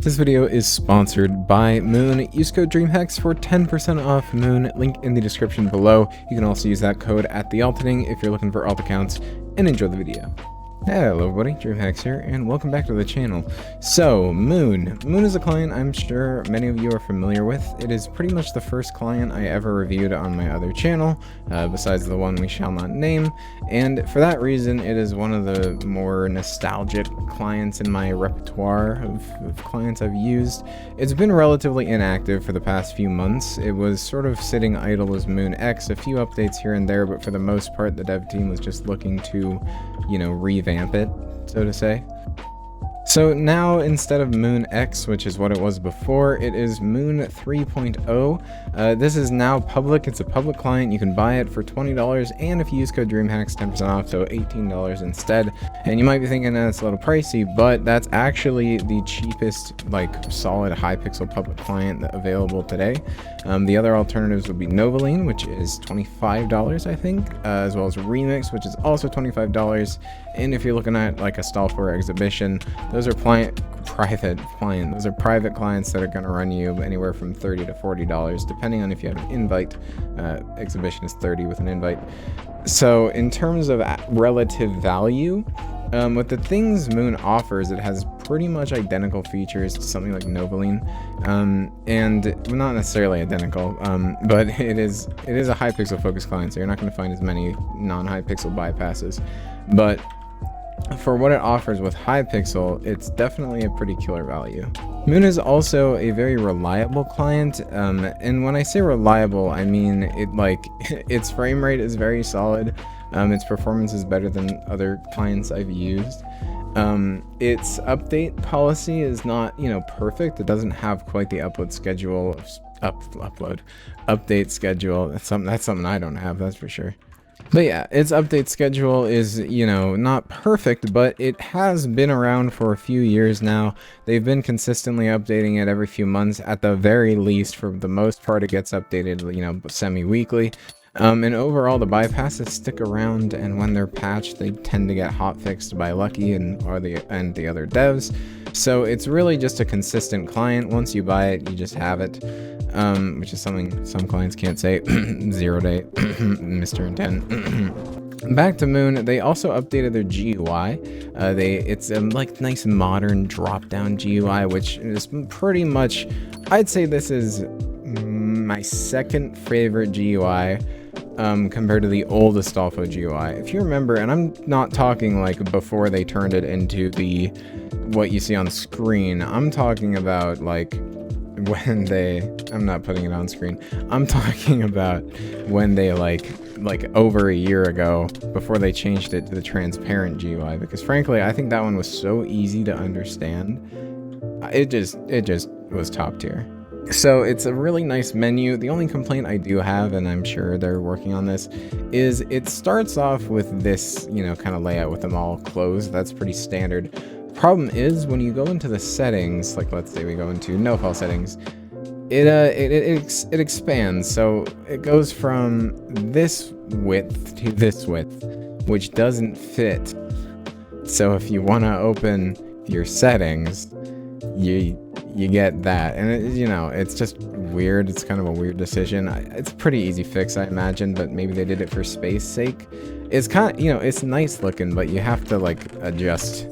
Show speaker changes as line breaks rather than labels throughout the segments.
This video is sponsored by Moon. Use code DreamHax for 10% off Moon, link in the description below. You can also use that code at the alting if you're looking for alt accounts, and enjoy the video. Hello everybody, DreamHax here, and welcome back to the channel. So, Moon. Moon is a client I'm sure many of you are familiar with. It is pretty much the first client I ever reviewed on my other channel, besides the one we shall not name, and for that reason, it is one of the more nostalgic clients in my repertoire of clients I've used. It's been relatively inactive for the past few months. It was sort of sitting idle as Moon X, a few updates here and there, but for the most part, the dev team was just looking to, you know, revamp it, so to say. So now, instead of Moon X, which is what it was before, it is Moon 3.0. This is now public. It's a public client. You can buy it for $20, and if you use code DreamHax, 10% off, so $18 instead. And you might be thinking that's a little pricey, but that's actually the cheapest, like, solid Hypixel public client available today. The other alternatives would be Novaline, which is $25, I think, as well as Remix, which is also $25. And if you're looking at like a Stall4 exhibition, those are private clients that are going to run you anywhere from $30 to $40, depending on if you have an invite. Exhibition is $30 with an invite. So in terms of relative value, with the things Moon offers, it has pretty much identical features to something like Novaline, and not necessarily identical, but it is a Hypixel focused client, so you're not going to find as many non-Hypixel bypasses. But for what it offers with Hypixel, it's definitely a pretty killer value. Moon is also a very reliable client, and when I say reliable, I mean its frame rate is very solid. Its performance is better than other clients I've used. Its update policy is not, perfect. It doesn't have quite the update schedule. That's something I don't have, that's for sure. But yeah, its update schedule is, not perfect, but it has been around for a few years now. They've been consistently updating it every few months. At the very least, for the most part, it gets updated, semi-weekly. And overall, the bypasses stick around, and when they're patched, they tend to get hotfixed by Lucky and the other devs. So it's really just a consistent client. Once you buy it, you just have it, which is something some clients can't say. 0 day, Mr. Intent. Back to Moon, they also updated their GUI. It's a nice modern drop-down GUI, which is pretty much, I'd say this is my second favorite GUI. Compared to the oldest Stall4 GUI. If you remember, and I'm not talking like before they turned it into what you see on screen, I'm talking about like when I'm not putting it on screen, I'm talking about when they like over a year ago, before they changed it to the transparent GUI, because frankly, I think that one was so easy to understand. It just was top tier. So it's a really nice menu. The only complaint I do have, and I'm sure they're working on this, is it starts off with this, kind of layout with them all closed. That's pretty standard. Problem is, when you go into the settings, like let's say we go into no file settings, it expands. So it goes from this width to this width, which doesn't fit. So if you want to open your settings, you get that, and it's just weird. It's kind of a weird decision. It's a pretty easy fix, I imagine, but maybe they did it for space sake. It's kind of, it's nice looking, but you have to adjust.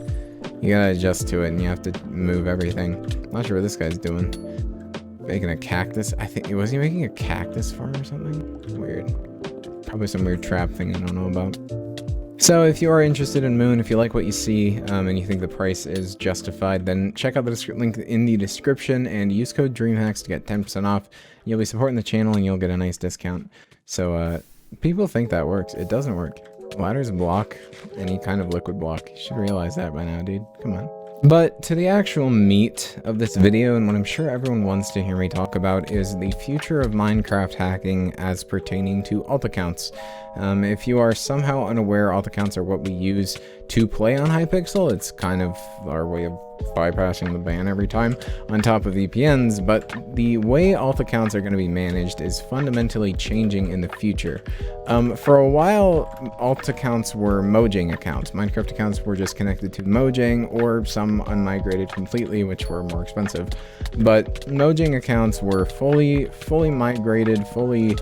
You gotta adjust to it, and you have to move everything. I'm not sure what this guy's doing. Making a cactus. Was he making a cactus farm or something? Weird. Probably some weird trap thing I don't know about. So if you are interested in Moon, if you like what you see, and you think the price is justified, then check out the link in the description and use code DreamHax to get 10% off. You'll be supporting the channel and you'll get a nice discount. So people think that works. It doesn't work. Ladders block any kind of liquid block. You should realize that by now, dude. Come on. But to the actual meat of this video, and what I'm sure everyone wants to hear me talk about, is the future of Minecraft hacking as pertaining to alt accounts. If you are somehow unaware, alt accounts are what we use to play on Hypixel. It's kind of our way of bypassing the ban every time on top of VPNs, but the way alt accounts are going to be managed is fundamentally changing in the future. For a while, alt accounts were Mojang accounts. Minecraft accounts were just connected to Mojang, or some unmigrated completely, which were more expensive. But Mojang accounts were fully migrated, fully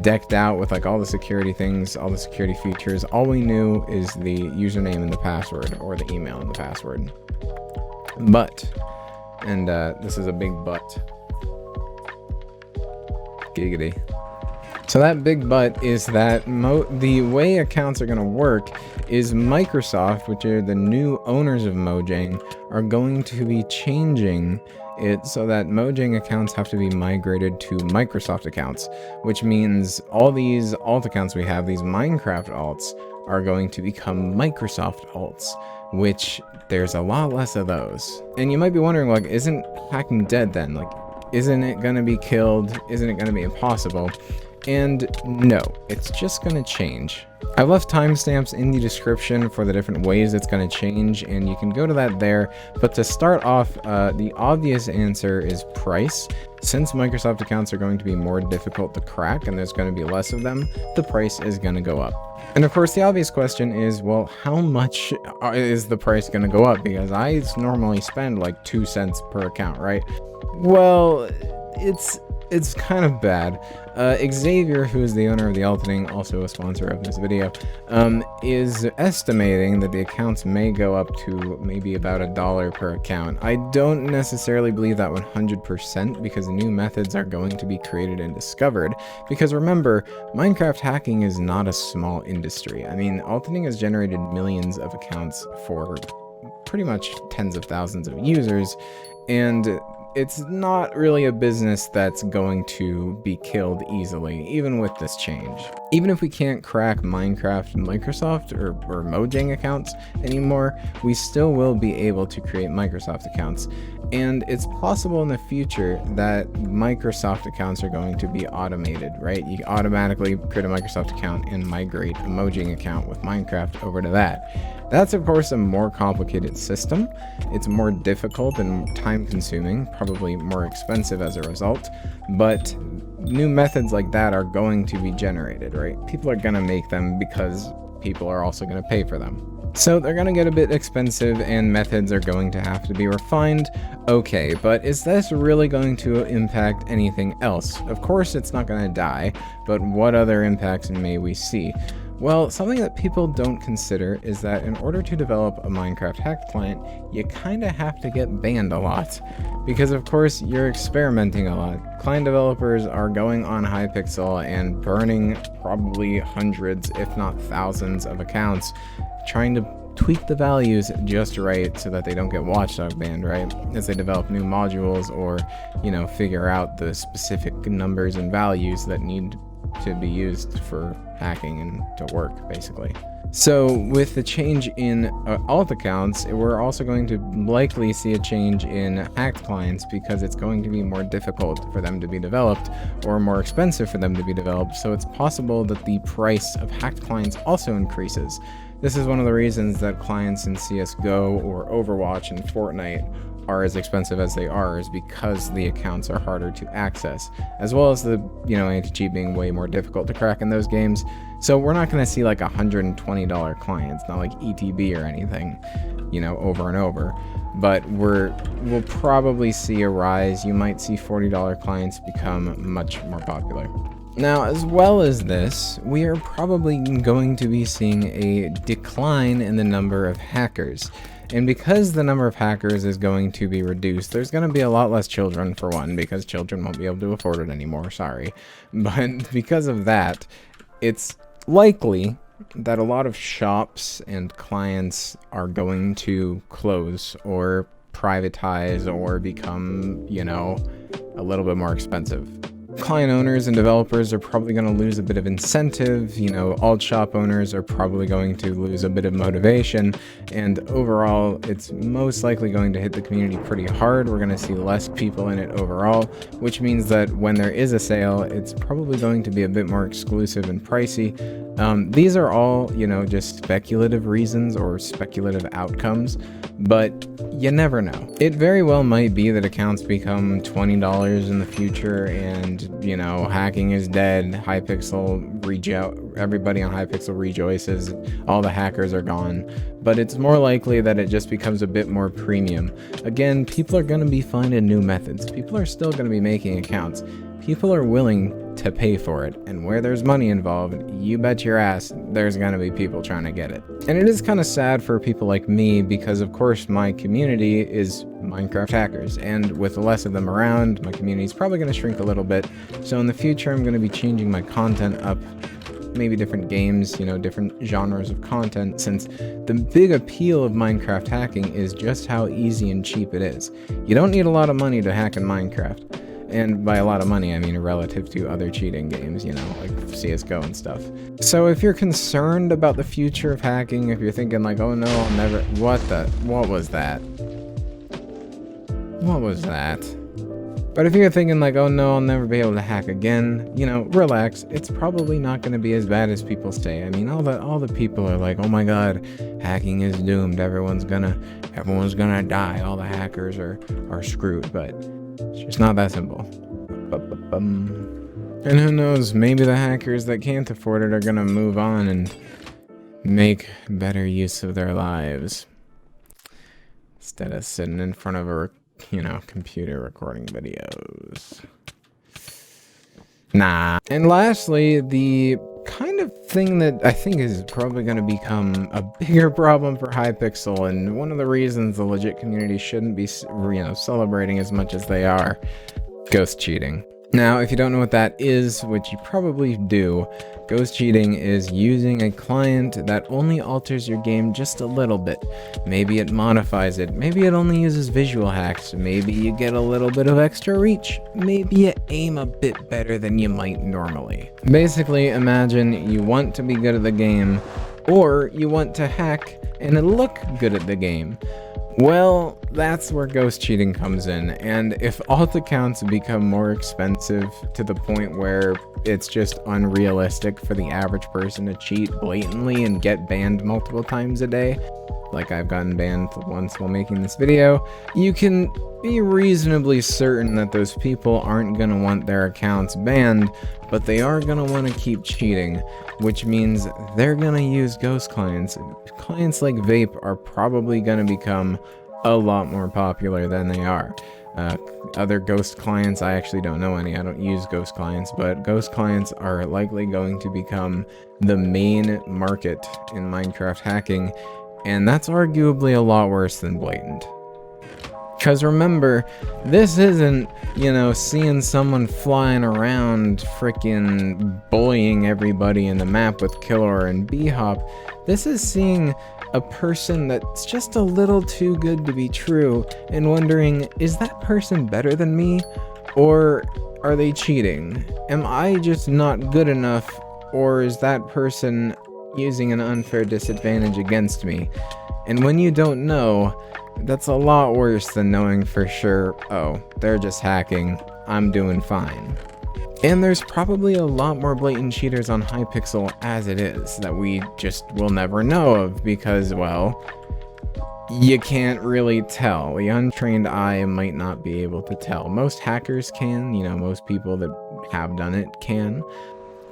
decked out with like all the security things, all the security features. All we knew is the username and the password, or the email and the password. But, and this is a big but, giggity. So that big but is that the way accounts are going to work is Microsoft, which are the new owners of Mojang, are going to be changing it so that Mojang accounts have to be migrated to Microsoft accounts, which means all these alt accounts we have, these Minecraft alts, are going to become Microsoft alts, which there's a lot less of those. And you might be wondering, like, isn't hacking dead then? Like, isn't it going to be killed? Isn't it going to be impossible? And no, it's just going to change. I've left timestamps in the description for the different ways it's going to change, and you can go to that there. But to start off, the obvious answer is price. Since Microsoft accounts are going to be more difficult to crack and there's going to be less of them, the price is going to go up. And of course, the obvious question is, well, how much is the price going to go up? Because I normally spend like 2 cents per account, right? Well, it's kind of bad. Xavier, who is the owner of the Altening, also a sponsor of this video, is estimating that the accounts may go up to maybe about $1 per account. I don't necessarily believe that 100% because new methods are going to be created and discovered. Because remember, Minecraft hacking is not a small industry. I mean, Altening has generated millions of accounts for pretty much tens of thousands of users, and it's not really a business that's going to be killed easily, even with this change. Even if we can't crack Minecraft Microsoft or Mojang accounts anymore, we still will be able to create Microsoft accounts. And it's possible in the future that Microsoft accounts are going to be automated, right? You automatically create a Microsoft account and migrate a Mojang account with Minecraft over to that. That's, of course, a more complicated system. It's more difficult and time-consuming, probably more expensive as a result, but new methods like that are going to be generated, right? People are going to make them because people are also going to pay for them. So they're going to get a bit expensive and methods are going to have to be refined. Okay, but is this really going to impact anything else? Of course, it's not going to die, but what other impacts may we see? Well, something that people don't consider is that in order to develop a Minecraft hacked client, you kinda have to get banned a lot. Because of course, you're experimenting a lot. Client developers are going on Hypixel and burning probably hundreds, if not thousands of accounts, trying to tweak the values just right so that they don't get Watchdog banned, right? As they develop new modules or, you know, figure out the specific numbers and values that need to be used for hacking and to work, basically. So with the change in alt accounts, we're also going to likely see a change in hacked clients because it's going to be more difficult for them to be developed or more expensive for them to be developed. So it's possible that the price of hacked clients also increases. This is one of the reasons that clients in CSGO or Overwatch and Fortnite are as expensive as they are, is because the accounts are harder to access, as well as the, you know, anti-cheat being way more difficult to crack in those games. So we're not going to see like $120 clients, not like ETB or anything, you know, over and over. But we'll probably see a rise. You might see $40 clients become much more popular. Now, as well as this, we are probably going to be seeing a decline in the number of hackers. And because the number of hackers is going to be reduced, there's going to be a lot less children, for one, because children won't be able to afford it anymore, sorry. But because of that, it's likely that a lot of shops and clients are going to close or privatize or become, you know, a little bit more expensive. Client owners and developers are probably going to lose a bit of incentive, you know, alt shop owners are probably going to lose a bit of motivation, and overall, it's most likely going to hit the community pretty hard. We're going to see less people in it overall, which means that when there is a sale, it's probably going to be a bit more exclusive and pricey. These are all, you know, just speculative reasons or speculative outcomes, but you never know. It very well might be that accounts become $20 in the future and, you know, hacking is dead, Hypixel everybody on Hypixel rejoices, all the hackers are gone, but it's more likely that it just becomes a bit more premium. Again, people are going to be finding new methods. People are still going to be making accounts. People are willing to pay for it, and where there's money involved, you bet your ass there's gonna be people trying to get it. And it is kind of sad for people like me because, of course, my community is Minecraft hackers, and with less of them around, my community is probably gonna shrink a little bit. So in the future, I'm gonna be changing my content up, maybe different games, you know, different genres of content, since the big appeal of Minecraft hacking is just how easy and cheap it is. You don't need a lot of money to hack in Minecraft. And by a lot of money, I mean relative to other cheating games, you know, like CSGO and stuff. So if you're concerned about the future of hacking, if you're thinking like, oh no, I'll never, what was that? What was that? But if you're thinking like, oh no, I'll never be able to hack again, you know, relax. It's probably not going to be as bad as people say. I mean, all the people are like, oh my god, hacking is doomed. Everyone's gonna die. All the hackers are screwed, but it's just not that simple. And who knows, maybe the hackers that can't afford it are gonna move on and make better use of their lives instead of sitting in front of a, you know, computer recording videos. Nah. And lastly, the kind of thing that I think is probably going to become a bigger problem for Hypixel, and one of the reasons the legit community shouldn't be, you know, celebrating as much as they are, ghost cheating. Now, if you don't know what that is, which you probably do, ghost cheating is using a client that only alters your game just a little bit. Maybe it modifies it, maybe it only uses visual hacks, maybe you get a little bit of extra reach, maybe you aim a bit better than you might normally. Basically, imagine you want to be good at the game, or you want to hack and look good at the game. Well, that's where ghost cheating comes in, and if alt accounts become more expensive to the point where it's just unrealistic for the average person to cheat blatantly and get banned multiple times a day, like I've gotten banned once while making this video, you can be reasonably certain that those people aren't going to want their accounts banned, but they are going to want to keep cheating, which means they're going to use ghost clients. Clients like Vape are probably going to become a lot more popular than they are. Other ghost clients, I actually don't know any. I don't use ghost clients, but ghost clients are likely going to become the main market in Minecraft hacking, and that's arguably a lot worse than blatant. Because remember, this isn't, you know, seeing someone flying around freaking bullying everybody in the map with Killer and B-Hop. This is seeing a person that's just a little too good to be true and wondering, is that person better than me? Or are they cheating? Am I just not good enough? Or is that person using an unfair disadvantage against me? And when you don't know, that's a lot worse than knowing for sure, oh, they're just hacking, I'm doing fine. And there's probably a lot more blatant cheaters on Hypixel as it is that we just will never know of because, well, you can't really tell. The untrained eye might not be able to tell. Most hackers can, you know, most people that have done it can.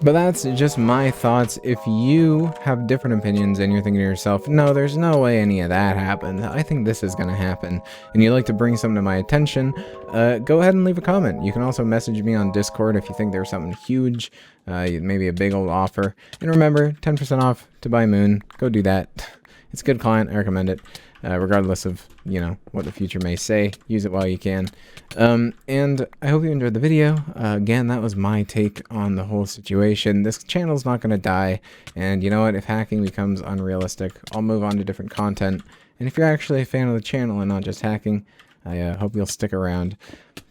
But that's just my thoughts. If you have different opinions and you're thinking to yourself, no, there's no way any of that happened, I think this is going to happen, and you'd like to bring something to my attention, go ahead and leave a comment. You can also message me on Discord if you think there's something huge, maybe a big old offer. And remember, 10% off to buy Moon. Go do that. It's a good client. I recommend it. Regardless of, you know, what the future may say. Use it while you can. And I hope you enjoyed the video. Again, that was my take on the whole situation. This channel's not going to die, and you know what? If hacking becomes unrealistic, I'll move on to different content. And if you're actually a fan of the channel and not just hacking, I hope you'll stick around.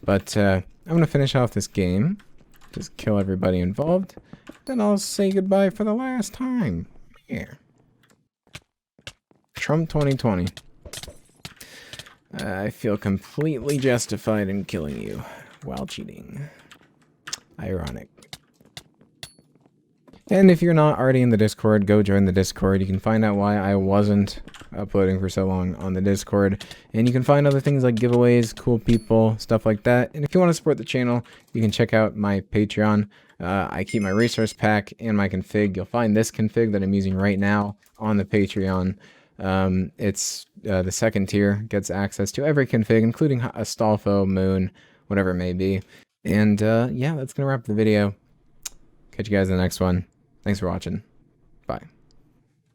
But I'm going to finish off this game. Just kill everybody involved. Then I'll say goodbye for the last time. Yeah. Trump 2020. I feel completely justified in killing you while cheating. Ironic. And if you're not already in the Discord, go join the Discord. You can find out why I wasn't uploading for so long on the Discord. And you can find other things like giveaways, cool people, stuff like that. And if you want to support the channel, you can check out my Patreon. I keep my resource pack and my config. You'll find this config that I'm using right now on the Patreon. It's the second tier, gets access to every config, including Astolfo, Moon, whatever it may be. And yeah, that's going to wrap the video. Catch you guys in the next one. Thanks for watching. Bye.